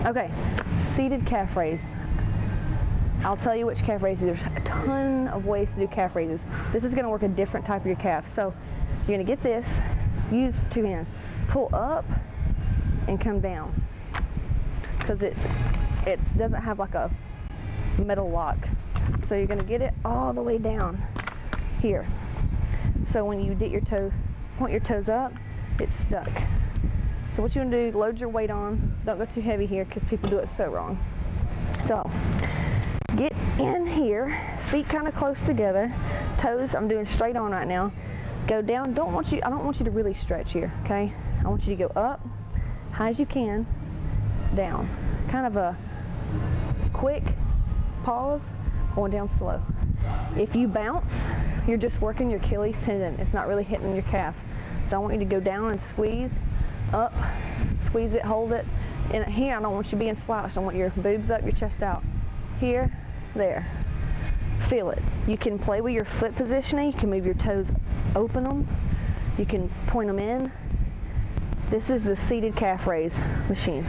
Okay, seated calf raise. I'll tell you which calf raises. There's a ton of ways to do calf raises. This is going to work a different type of your calf. So you're going to get this, use 2 hands, pull up and come down, because it doesn't have like a metal lock. So you're going to get it all the way down here. So when you get your toe, point your toes up, it's stuck. So what you want to do, load your weight on. Don't go too heavy here because people do it so wrong. So get in here, feet kind of close together, toes, I'm doing straight on right now. Go down. I don't want you to really stretch here, okay? I want you to go up, high as you can, down. Kind of a quick pause, going down slow. If you bounce, you're just working your Achilles tendon. It's not really hitting your calf. So I want you to go down and squeeze, up, squeeze it, hold it. And here, I don't want you being slouched. I want your boobs up, your chest out. Here, there. Feel it. You can play with your foot positioning. You can move your toes, open them. You can point them in. This is the seated calf raise machine.